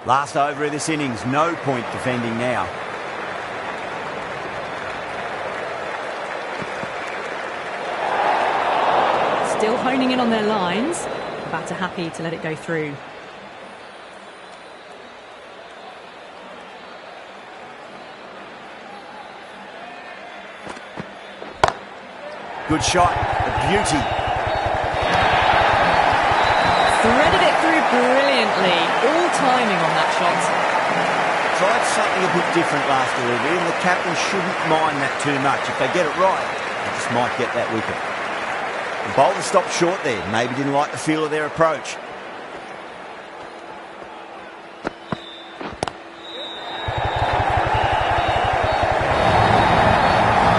Last over of this innings, no point defending now. Still honing in on their lines. The batter happy to let it go through. Good shot, a beauty. Threaded it through brilliantly. All timing on that shot. Tried something a bit different last delivery, and the captain shouldn't mind that too much. If they get it right, they just might get that wicket. The bowler stopped short there. Maybe didn't like the feel of their approach.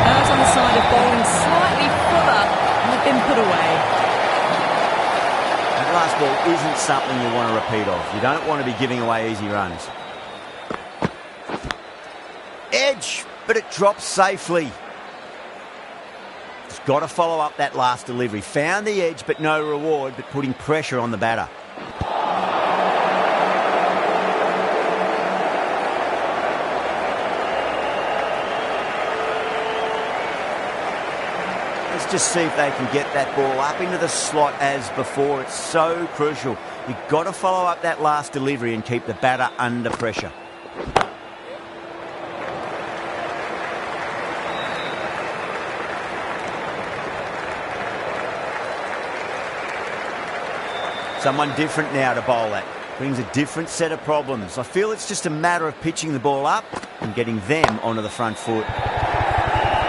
Errs on the side of bowling slightly fuller and had been put away. That last ball isn't something you want to repeat of. You don't want to be giving away easy runs. Edge, but it drops safely. He's got to follow up that last delivery. Found the edge, but no reward, but putting pressure on the batter. Let's just see if they can get that ball up into the slot as before. It's so crucial. You've got to follow up that last delivery and keep the batter under pressure. Someone different now to bowl at. Brings a different set of problems. I feel it's just a matter of pitching the ball up and getting them onto the front foot.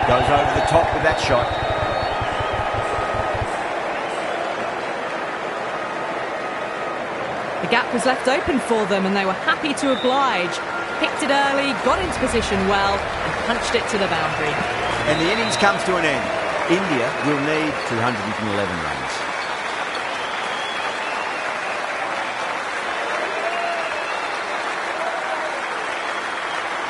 Goes over the top with that shot. The gap was left open for them and they were happy to oblige. Picked it early, got into position well and punched it to the boundary. And the innings comes to an end. India will need 211 runs.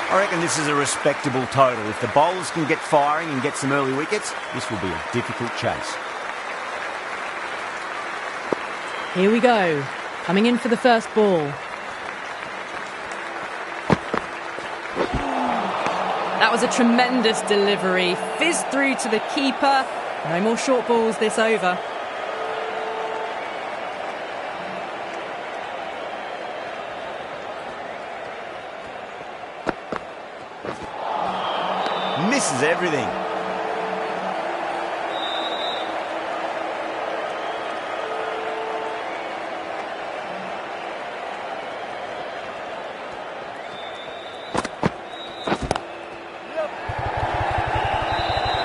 I reckon this is a respectable total. If the bowlers can get firing and get some early wickets, this will be a difficult chase. Here we go. Coming in for the first ball. That was a tremendous delivery. Fizzed through to the keeper. No more short balls this over. Misses everything.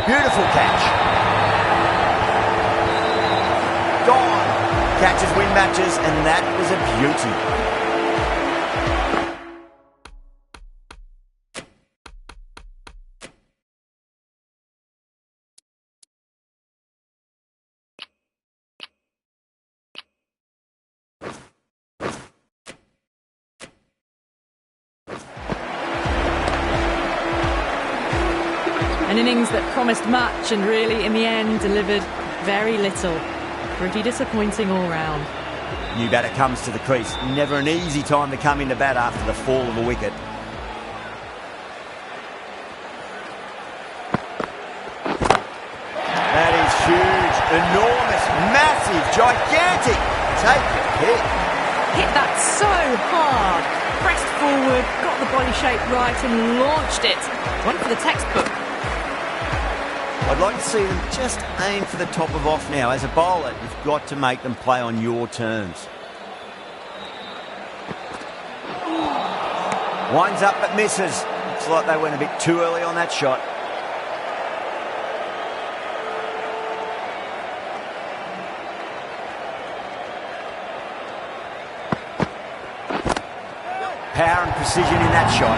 Beautiful catch. Gone. Catches win matches, and that was a beauty. An innings that promised much and really, in the end, delivered very little. Pretty disappointing all round. New batter comes to the crease. Never an easy time to come into bat after the fall of a wicket. That is huge, enormous, massive, gigantic. Take your pick. Hit that so hard. Pressed forward, got the body shape right and launched it. One for the textbook. I'd like to see them just aim for the top of off now. As a bowler, you've got to make them play on your terms. Winds up but misses. Looks like they went a bit too early on that shot. Power and precision in that shot.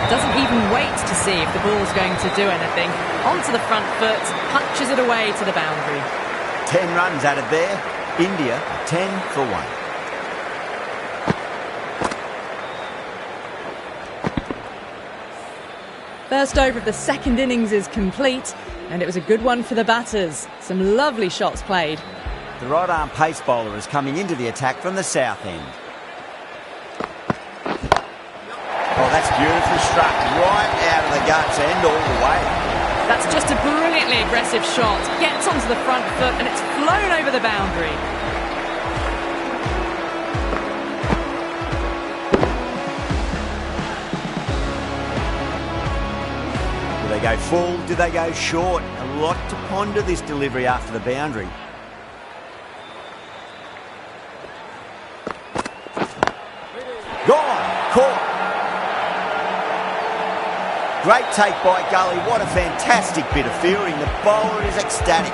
Doesn't even wait to see if the ball's going to do anything. Onto the front foot, punches it away to the boundary. 10 runs added there. India 10 for 1. First over of the second innings is complete, and it was a good one for the batters. Some lovely shots played. The right arm pace bowler is coming into the attack from the south end. beautifully struck right out of the guts and all the way. That's just a brilliantly aggressive shot. Gets onto the front foot and it's flown over the boundary. Do they go full? Do they go short? A lot to ponder this delivery after the boundary. Gone! Caught! Great take by Gully. What a fantastic bit of fielding. The bowler is ecstatic.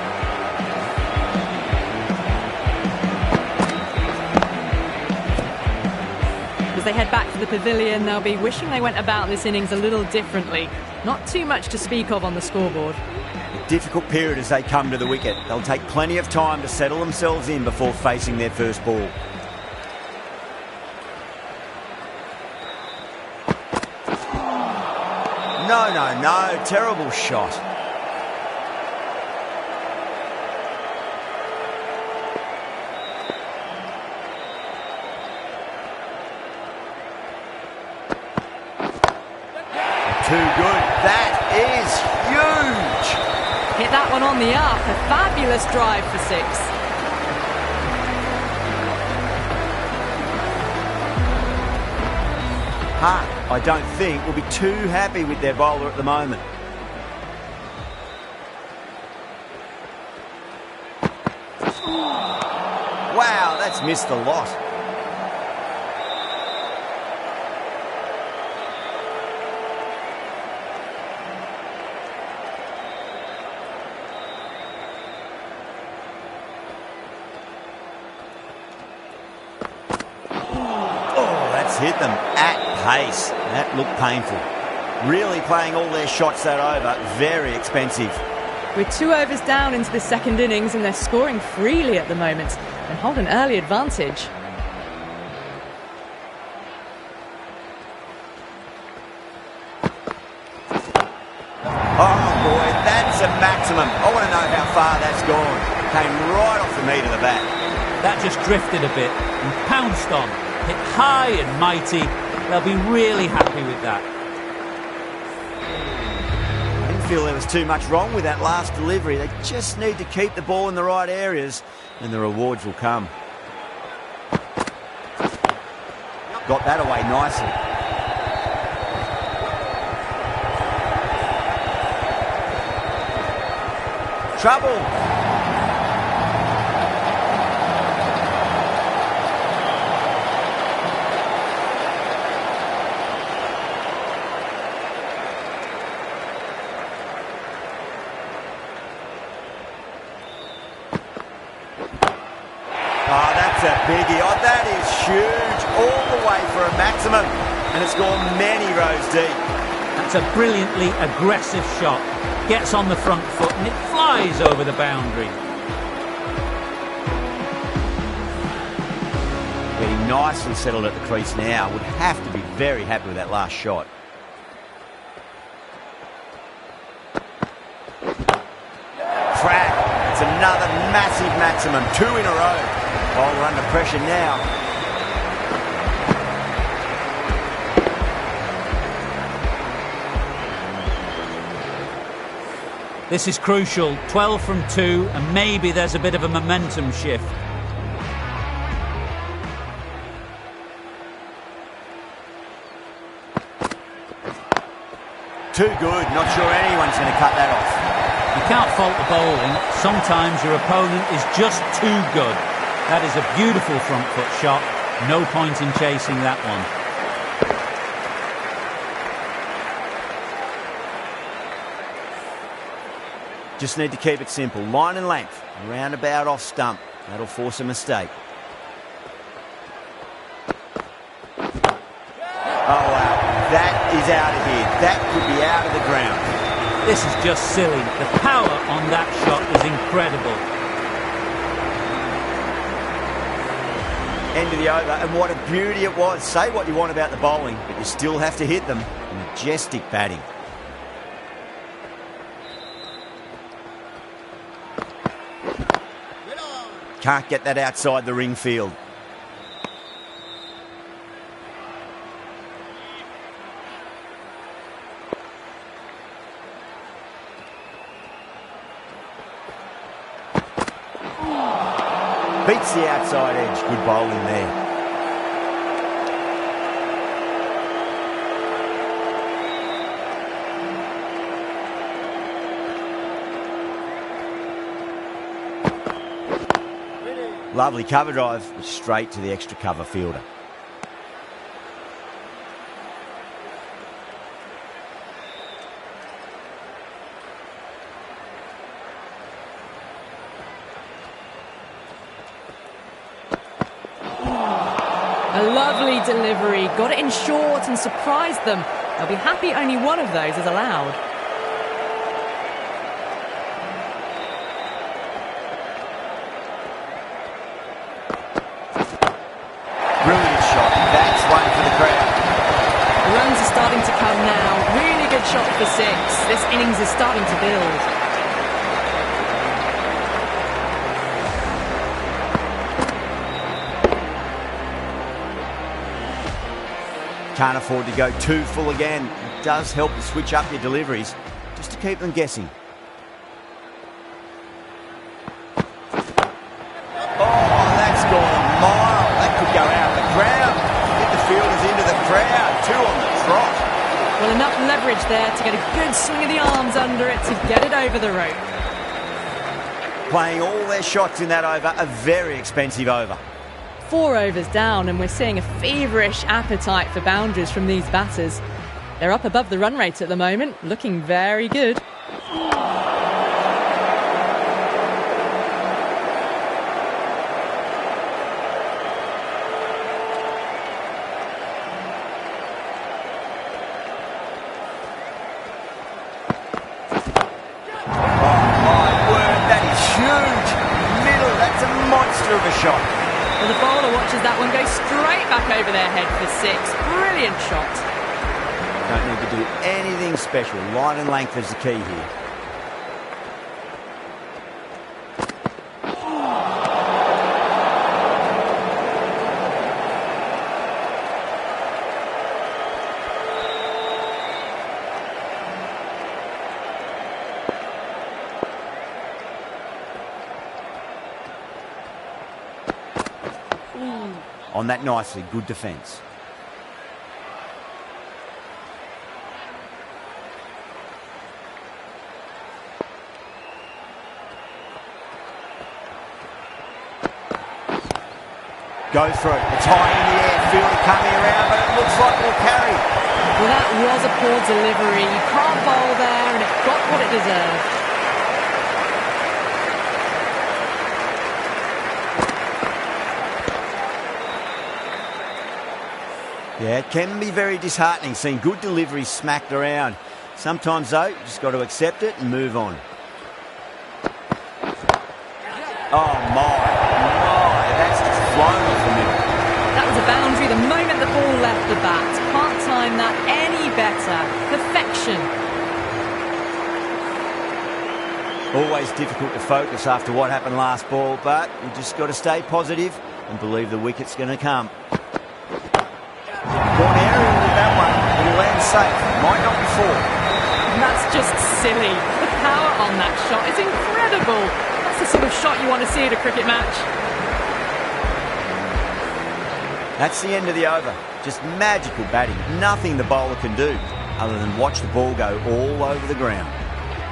As they head back to the pavilion, they'll be wishing they went about this innings a little differently. Not too much to speak of on the scoreboard. A difficult period as they come to the wicket. They'll take plenty of time to settle themselves in before facing their first ball. No, terrible shot. Too good. That is huge. Hit that one on the up. A fabulous drive for six. I don't think will be too happy with their bowler at the moment. Wow, that's missed a lot. Oh, that's hit them at pace. That looked painful. Really playing all their shots that over. Very expensive. We're 2 overs down into the second innings and they're scoring freely at the moment and hold an early advantage. Oh boy, that's a maximum. I want to know how far that's gone. Came right off the meat of the bat. That just drifted a bit and pounced on. Hit high and mighty. They'll be really happy with that. I didn't feel there was too much wrong with that last delivery. They just need to keep the ball in the right areas and the rewards will come. Got that away nicely. Trouble. Oh, that's a biggie. Oh, that is huge. All the way for a maximum. And it's gone many rows deep. That's a brilliantly aggressive shot. Gets on the front foot and it flies over the boundary. Getting nicely settled at the crease now. Would have to be very happy with that last shot. Crack. It's another massive maximum. 2 in a row. Bowler under pressure now. This is crucial. 12 from 2 and maybe there's a bit of a momentum shift. Too good. Not sure anyone's going to cut that off. You can't fault the bowling. Sometimes your opponent is just too good. That is a beautiful front foot shot. No point in chasing that one. Just need to keep it simple. Line and length. Roundabout off stump. That'll force a mistake. Oh, wow. That is out of here. That could be out of the ground. This is just silly. The power on that shot was incredible. End of the over, and what a beauty it was. Say what you want about the bowling, but you still have to hit them. Majestic batting. Can't get that outside the ring field. Beats the outside edge. Good bowling there. Lovely cover drive, straight to the extra cover fielder. A lovely delivery, got it in short and surprised them. They'll be happy only one of those is allowed. Brilliant shot. That's one for the crowd. The runs are starting to come now. Really good shot for 6. This innings is starting to build. Can't afford to go too full again. It does help to switch up your deliveries just to keep them guessing. Oh, that's gone a mile. That could go out of the crowd. Get the fielders into the crowd. 2 on the trot. Well, enough leverage there to get a good swing of the arms under it to get it over the rope. Playing all their shots in that over, a very expensive over. 4 overs down, and we're seeing a feverish appetite for boundaries from these batters. They're up above the run rate at the moment, looking very good. That's a monster of a shot. Well, the bowler watches that one go straight back over their head for 6. Brilliant shot. Don't need to do anything special. Line and length is the key here. On that nicely, good defence. Go through, it's high in the air, fielder coming around, but it looks like it'll carry. Well, that was a poor delivery. You can't bowl there, and it got what it deserved. Yeah, it can be very disheartening seeing good deliveries smacked around. Sometimes, though, you just got to accept it and move on. Oh, my, that's just flown off the middle. That was a boundary the moment the ball left the bat. Can't time that any better. Perfection. Always difficult to focus after what happened last ball, but you just got to stay positive and believe the wicket's going to come. Gone aerial with that one. It'll land safe. Might not be 4. And that's just silly. The power on that shot is incredible. That's the sort of shot you want to see at a cricket match. That's the end of the over. Just magical batting. Nothing the bowler can do other than watch the ball go all over the ground.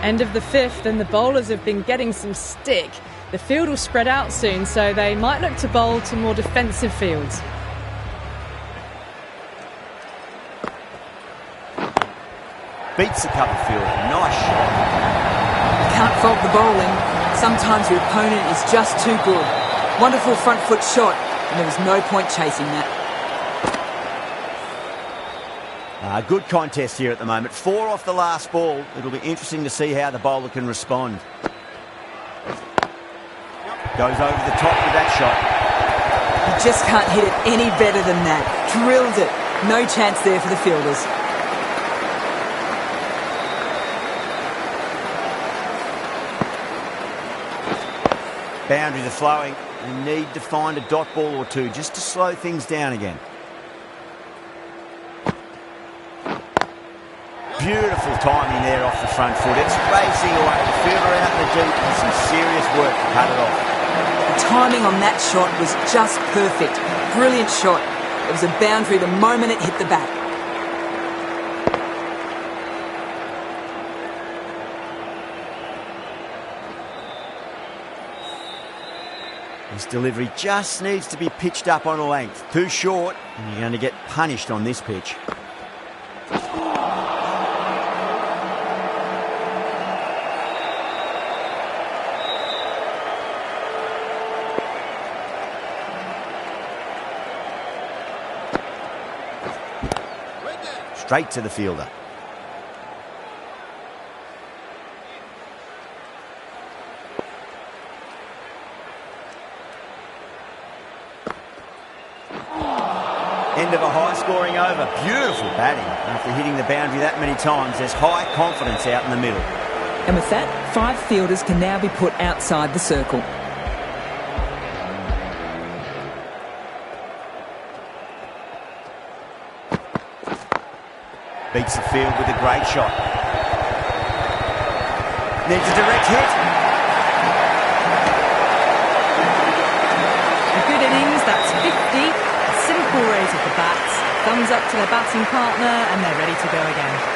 End of the 5th, and the bowlers have been getting some stick. The field will spread out soon, so they might look to bowl to more defensive fields. Beats the cover fielder. Nice shot. You can't fault the bowling. Sometimes your opponent is just too good. Wonderful front foot shot, and there was no point chasing that. Good contest here at the moment. 4 off the last ball. It'll be interesting to see how the bowler can respond. Goes over the top with that shot. You just can't hit it any better than that. Drilled it. No chance there for the fielders. Boundaries are flowing. We need to find a dot ball or 2 just to slow things down again. Beautiful timing there off the front foot. It's racing away. The fielder out in the deep has some serious work to cut it off. The timing on that shot was just perfect. Brilliant shot. It was a boundary the moment it hit the bat. This delivery just needs to be pitched up on a length. Too short, and you're going to get punished on this pitch. Straight to the fielder. End of a high-scoring over. Beautiful batting. After hitting the boundary that many times, there's high confidence out in the middle. And with that, 5 fielders can now be put outside the circle. Beats the field with a great shot. Needs a direct hit. A good innings, that's 50. Simple raise of the bats, thumbs up to their batting partner, and they're ready to go again.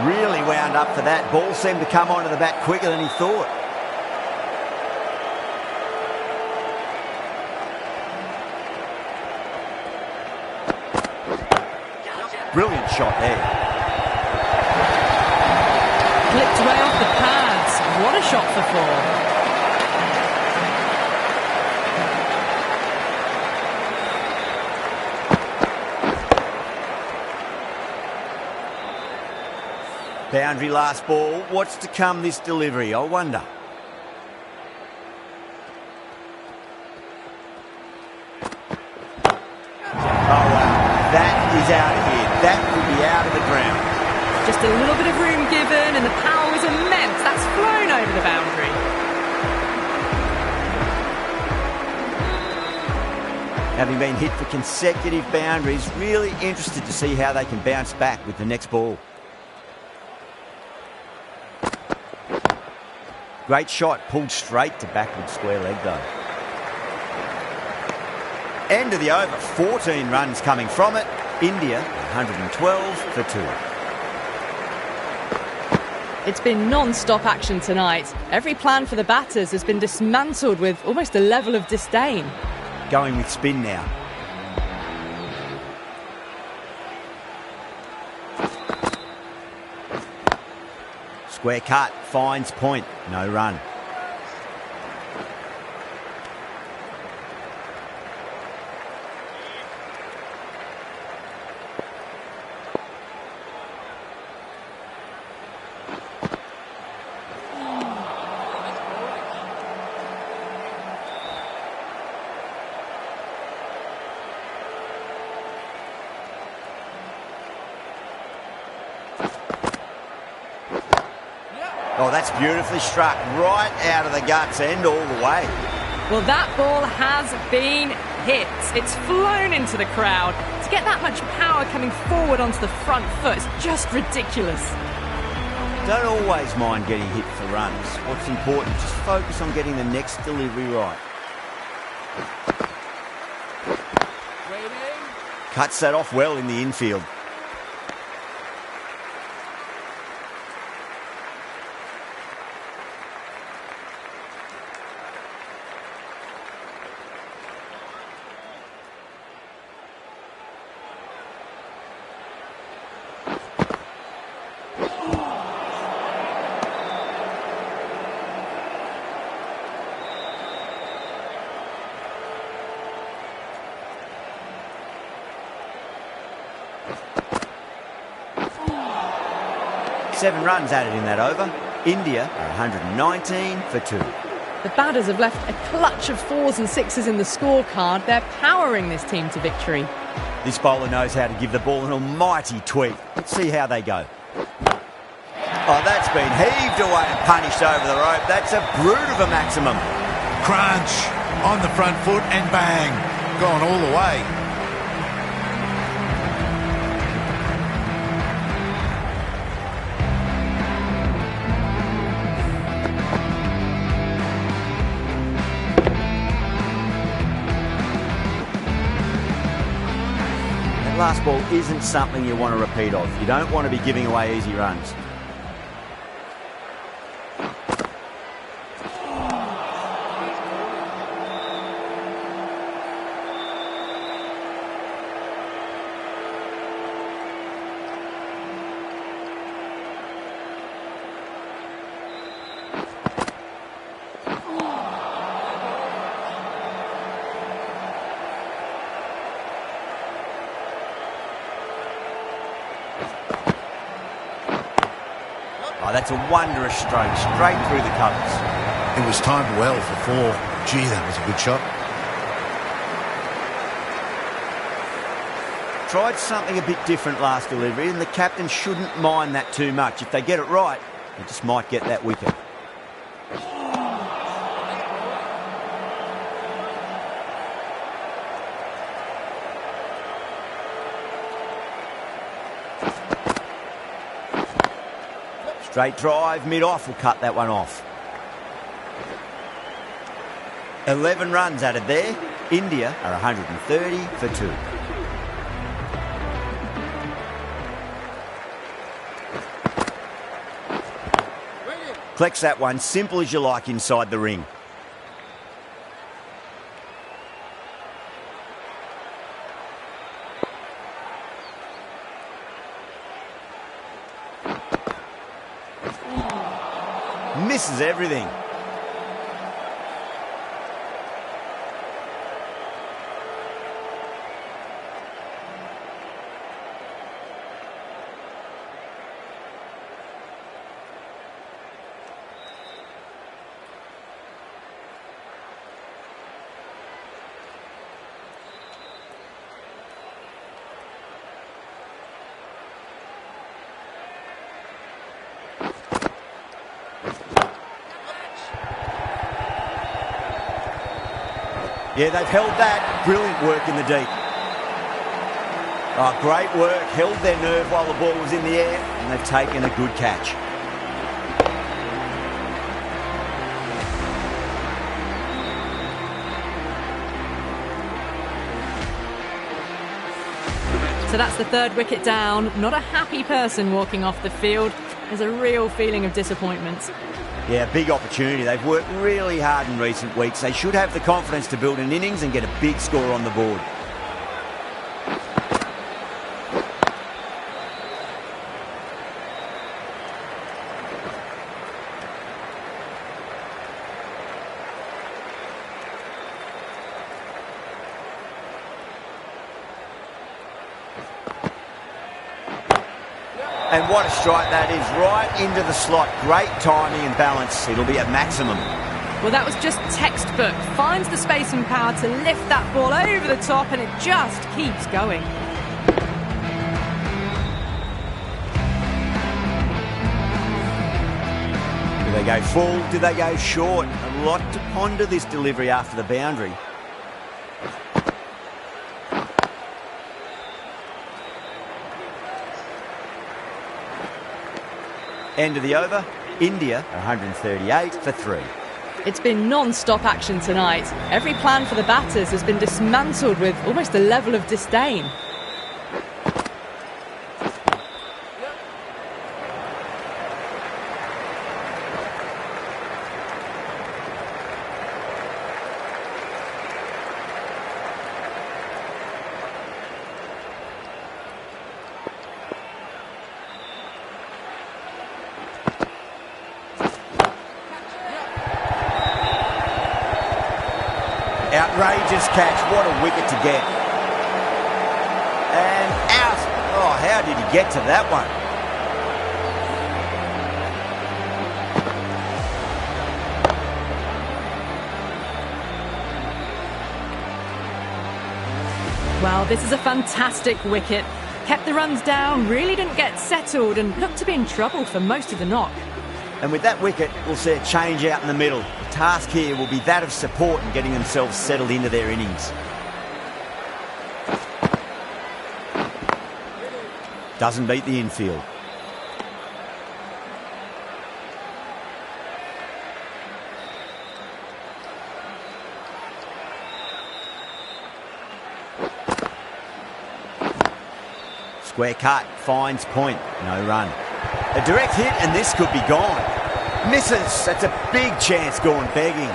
Really wound up for that. Ball seemed to come onto the bat quicker than he thought. Brilliant shot there. Clipped way off the pads. What a shot for 4. Boundary last ball. What's to come this delivery, I wonder? Oh, wow. That is out of here. That will be out of the ground. Just a little bit of room given, and the power was immense. That's flown over the boundary. Having been hit for consecutive boundaries, really interested to see how they can bounce back with the next ball. Great shot, pulled straight to backward square leg though. End of the over, 14 runs coming from it. India, 112 for 2. It's been non-stop action tonight. Every plan for the batters has been dismantled with almost a level of disdain. Going with spin now. Square cut, finds point, no run. Oh, that's beautifully struck, right out of the guts end all the way. Well, that ball has been hit. It's flown into the crowd. To get that much power coming forward onto the front foot is just ridiculous. Don't always mind getting hit for runs. What's important, just focus on getting the next delivery right. Cuts that off well in the infield. Seven runs added in that over. India are 119 for 2. The Batters have left a clutch of 4s and 6s in the scorecard. They're powering this team to victory. This bowler knows how to give the ball an almighty tweak. Let's see how they go. Oh, that's been heaved away and punished over the rope. That's a brute of a maximum. Crunch on the front foot and bang, gone all the way. That last ball isn't something you want to repeat of. You don't want to be giving away easy runs. Oh, that's a wondrous stroke, straight through the covers. It was timed well for 4. Gee, that was a good shot. Tried something a bit different last delivery, and the captain shouldn't mind that too much. If they get it right, they just might get that wicket. Straight drive, mid-off will cut that one off. 11 runs added there. India are 130 for 2. Collects that one, simple as you like inside the ring. Misses everything. Yeah, they've held that. Brilliant work in the deep. Oh, great work. Held their nerve while the ball was in the air, and they've taken a good catch. So that's the 3rd wicket down. Not a happy person walking off the field. There's a real feeling of disappointment. Yeah, big opportunity. They've worked really hard in recent weeks. They should have the confidence to build an innings and get a big score on the board. And what a strike that is, right into the slot. Great timing and balance. It'll be at maximum. Well, that was just textbook. Finds the space and power to lift that ball over the top, and it just keeps going. Do they go full? Do they go short? A lot to ponder this delivery after the boundary. End of the over. India 138 for 3. It's been non-stop action tonight. Every plan for the batters has been dismantled with almost a level of disdain. Outrageous catch. What a wicket to get. And out. Oh, how did he get to that one? Well, this is a fantastic wicket. Kept the runs down, really didn't get settled and looked to be in trouble for most of the knock. And with that wicket, we'll see a change out in the middle. The task here will be that of support and getting themselves settled into their innings. Doesn't beat the infield. Square cut, finds point, no run. A direct hit and this could be gone. Misses, that's a big chance gone begging.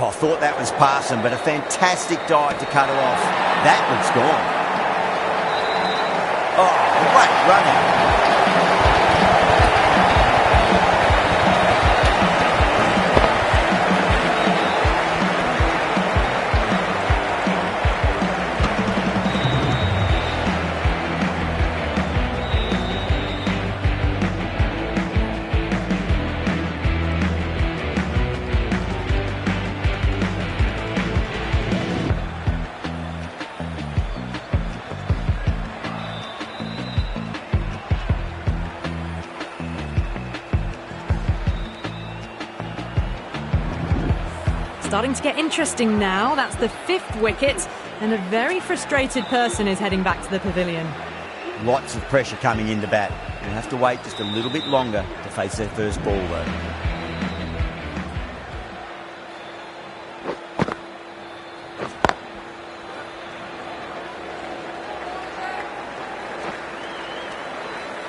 Oh, I thought that was passing, but a fantastic dive to cut it off. That one's gone. Oh, great running. Starting to get interesting now. That's the 5th wicket, and a very frustrated person is heading back to the pavilion. Lots of pressure coming into bat. They'll have to wait just a little bit longer to face their first ball, though.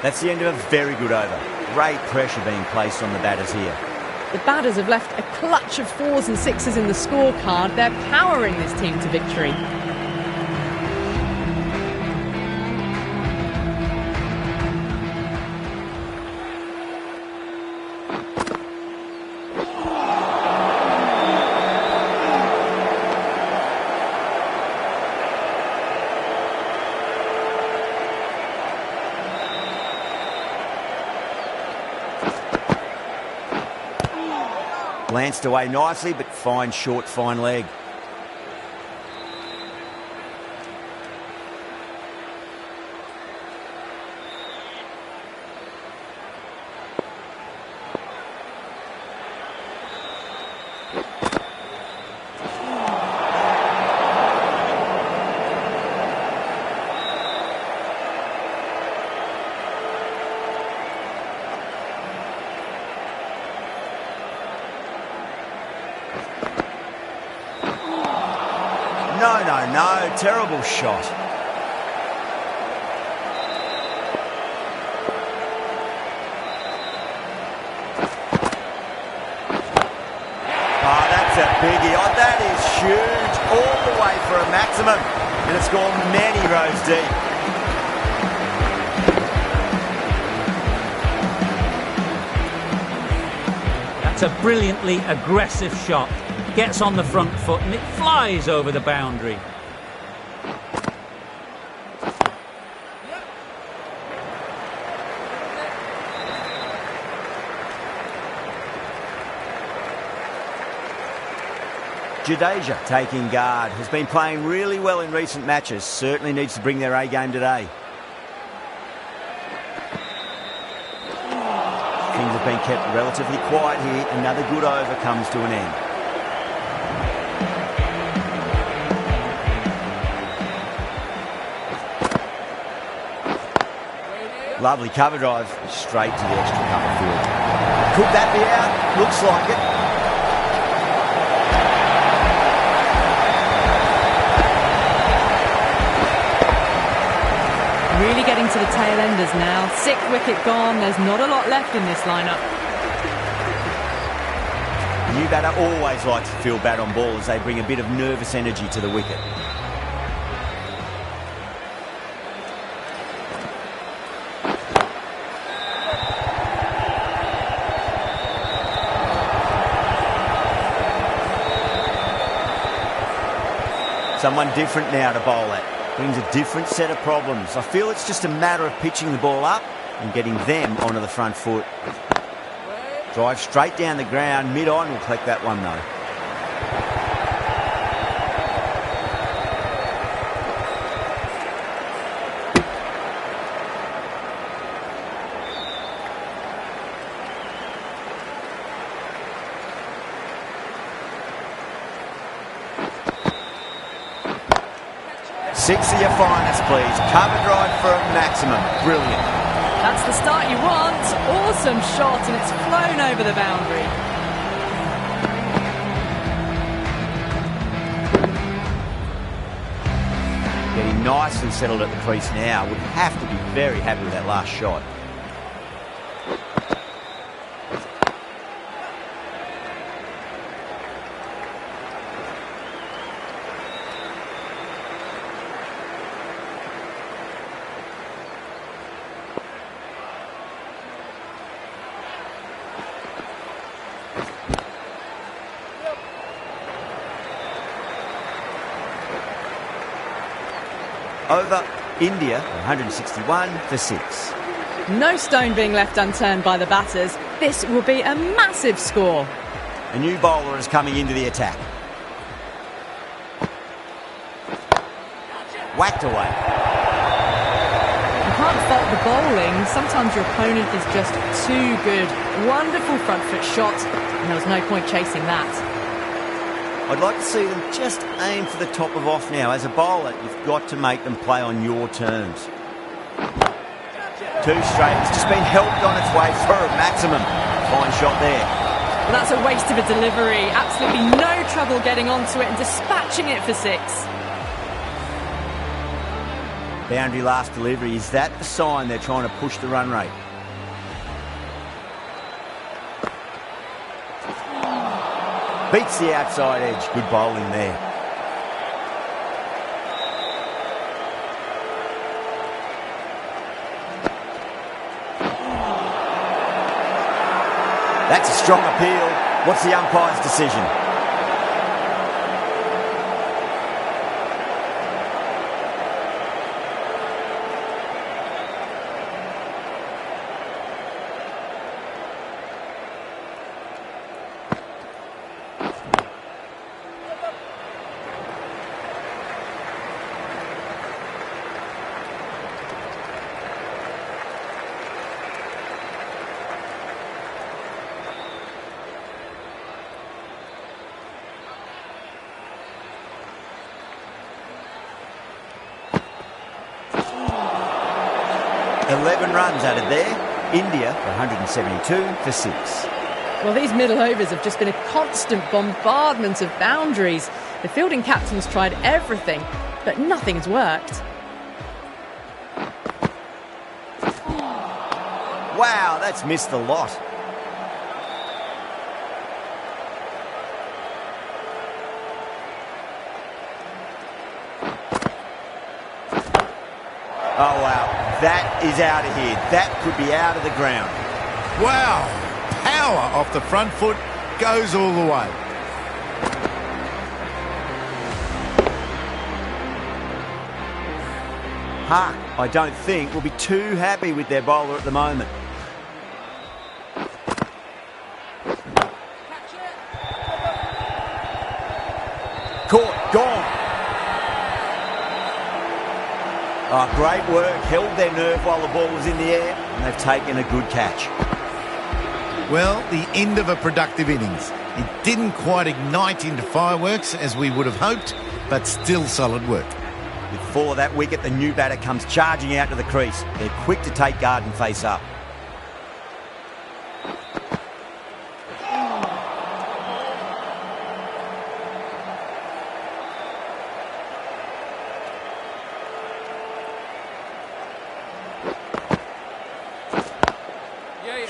That's the end of a very good over. Great pressure being placed on the batters here. The batters have left a clutch of 4s and 6s in the scorecard. They're powering this team to victory. Glanced away nicely, but fine short, fine leg. No, terrible shot. Oh, that's a biggie. Oh, that is huge. All the way for a maximum. And it's gone many rows deep. That's a brilliantly aggressive shot. Gets on the front foot and it flies over the boundary. Jadeja taking guard. Has been playing really well in recent matches. Certainly needs to bring their A game today. Things have been kept relatively quiet here. Another good over comes to an end. Lovely cover drive straight to the extra cover field. Could that be out? Looks like it. Really getting to the tail enders now. 6th wicket gone. There's not a lot left in this lineup. New batter always likes to feel bat on ball as they bring a bit of nervous energy to the wicket. Someone different now to bowl at. brings a different set of problems. I feel it's just a matter of pitching the ball up and getting them onto the front foot. Drive straight down the ground, mid-on will collect that one though. Six of your finest, please. Cover drive for a maximum. Brilliant. That's the start you want. Awesome shot, and it's flown over the boundary. Getting nice and settled at the crease now. Would have to be very happy with that last shot. Over India, 161 for 6. No stone being left unturned by the batters. This will be a massive score. A new bowler is coming into the attack. Whacked away. You can't fault the bowling. Sometimes your opponent is just too good. Wonderful front foot shot, and there was no point chasing that. I'd like to see them just aim for the top of off now. As a bowler, you've got to make them play on your terms. Too straight. It's just been helped on its way for a maximum. Fine shot there. Well, that's a waste of a delivery. Absolutely no trouble getting onto it and dispatching it for 6. Boundary last delivery. Is that the sign they're trying to push the run rate? Beats the outside edge. Good bowling there. That's a strong appeal. What's the umpire's decision? Runs added there. India 172 for 6. Well, these middle overs have just been a constant bombardment of boundaries. The fielding captain's tried everything, but nothing's worked. Wow, that's missed the lot. Oh, wow. That is out of here. That could be out of the ground. Wow. Power off the front foot goes all the way. Hark, I don't think, will be too happy with their bowler at the moment. Caught, gone. Oh, great work. Held their nerve while the ball was in the air, and they've taken a good catch. Well, the end of a productive innings. It didn't quite ignite into fireworks as we would have hoped, but still solid work. With 4 of that wicket, the new batter comes charging out to the crease. They're quick to take guard and face up.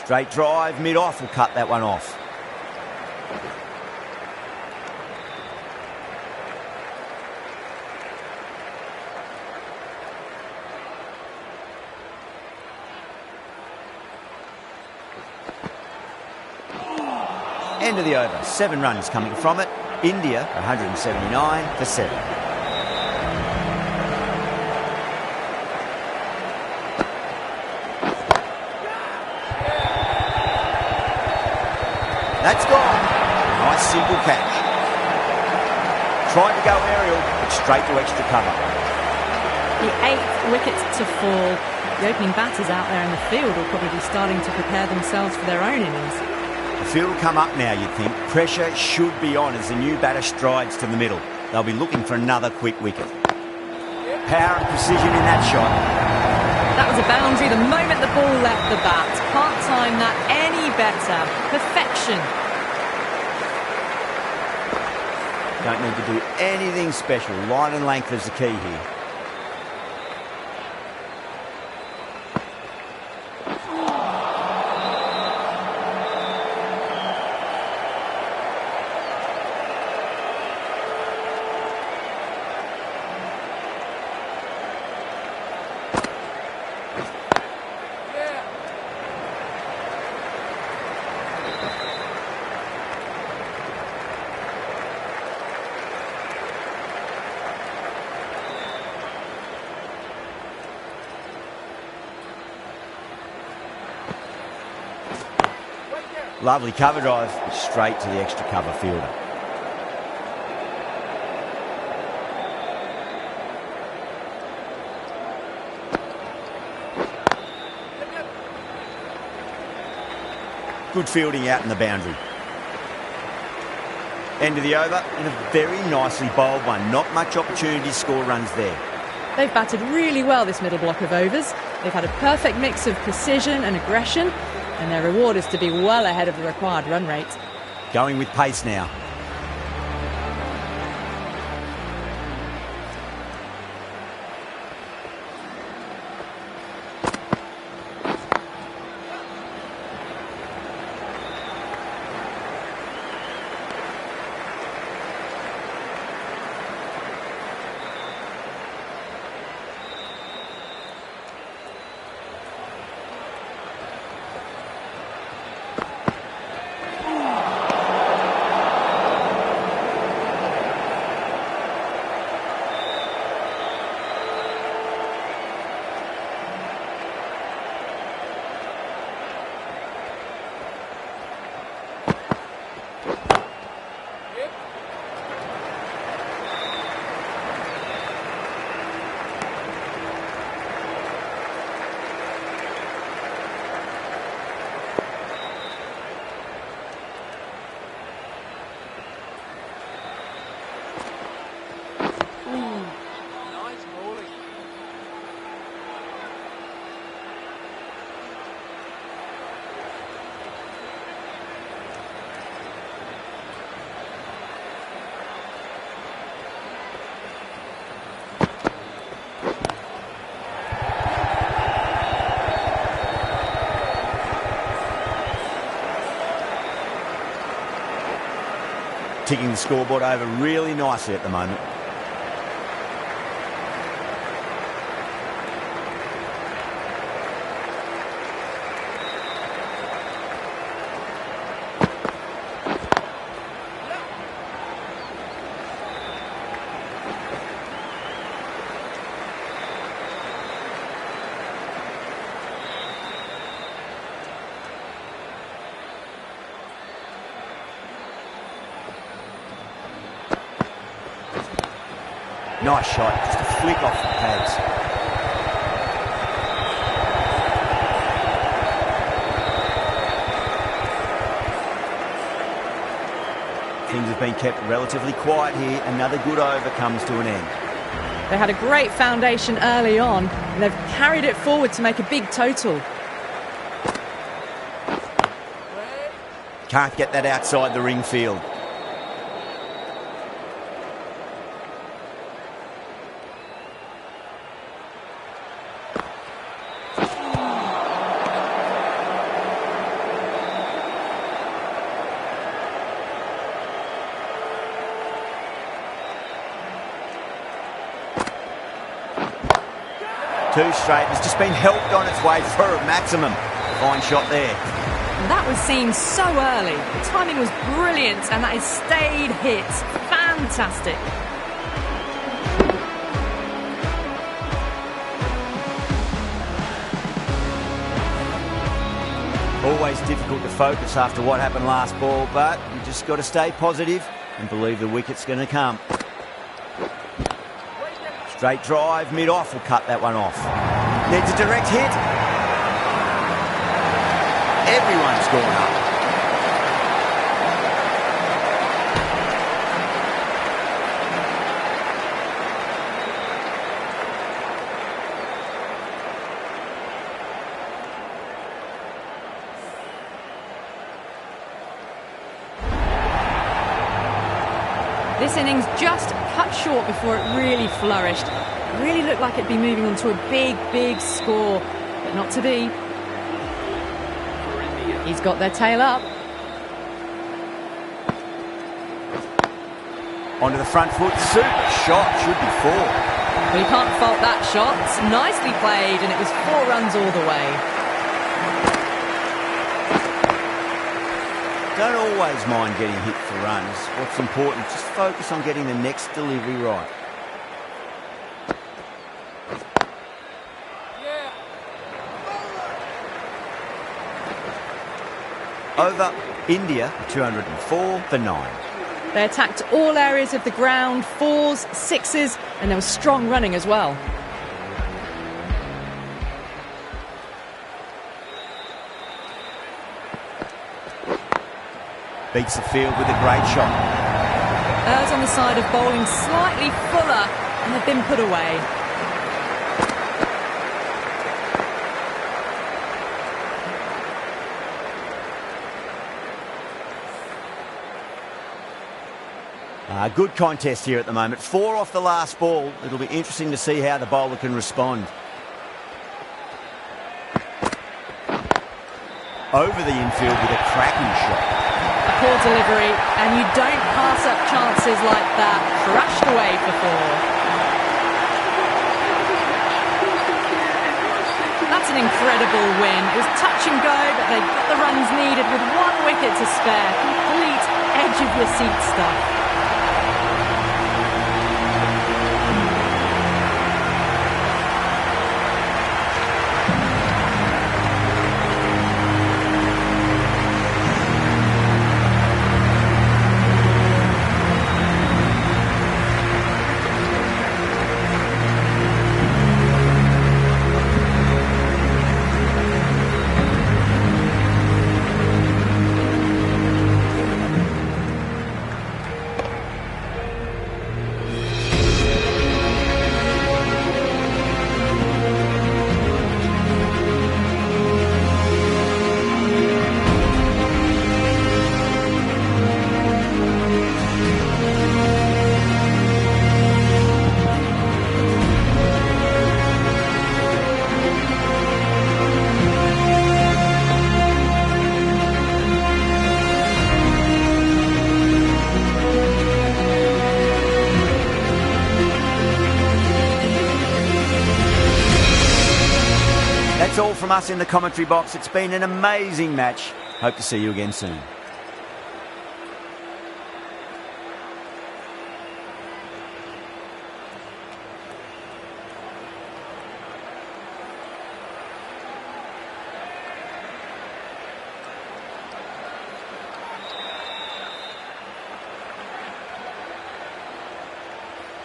Straight drive, mid-off will cut that one off. End of the over. 7 runs coming from it. India 179 for 7. That's gone. Nice simple catch. Tried to go aerial, but straight to extra cover. The 8th wicket to fall. The opening batters out there in the field will probably be starting to prepare themselves for their own innings. The field will come up now, you'd think. Pressure should be on as the new batter strides to the middle. They'll be looking for another quick wicket. Power and precision in that shot. That was a boundary the moment the ball left the bat. Can't time that any better. Perfection. Don't need to do anything special. Line and length is the key here. Lovely cover drive, straight to the extra cover fielder. Good fielding out in the boundary. End of the over, and a very nicely bowled one. Not much opportunity to score runs there. They've batted really well this middle block of overs. They've had a perfect mix of precision and aggression, and their reward is to be well ahead of the required run rate. Going with pace now. Ticking the scoreboard over really nicely at the moment. Nice shot, just a flick off the pads. Things have been kept relatively quiet here. Another good over comes to an end. They had a great foundation early on, and they've carried it forward to make a big total. Can't get that outside the ring field. Two straight, has just been helped on its way for a maximum. Fine shot there. And that was seen so early. The timing was brilliant, and that is stayed hit. Fantastic. Always difficult to focus after what happened last ball, but you just got to stay positive and believe the wicket's going to come. Straight drive, mid-off will cut that one off. Needs a direct hit. Everyone's gone up. This innings just cut short before it really flourished. It really looked like it'd be moving on to a big, big score, but not to be. He's got their tail up. Onto the front foot, super shot, should be 4. Well, you can't fault that shot. Nicely played, and it was 4 runs all the way. Don't always mind getting hit for runs. What's important, just focus on getting the next delivery right. Over, India, 204 for 9. They attacked all areas of the ground, 4s, 6s, and there was strong running as well. Beats the field with a great shot. Errs on the side of bowling slightly fuller, and they've been put away. Good contest here at the moment. 4 off the last ball. It'll be interesting to see how the bowler can respond. Over the infield with a cracking shot. A poor delivery, and you don't pass up chances like that. Crushed away for 4. That's an incredible win. It was touch and go, but they got the runs needed with 1 wicket to spare. Complete edge of your seat stuff. That's all from us in the commentary box. It's been an amazing match. Hope to see you again soon.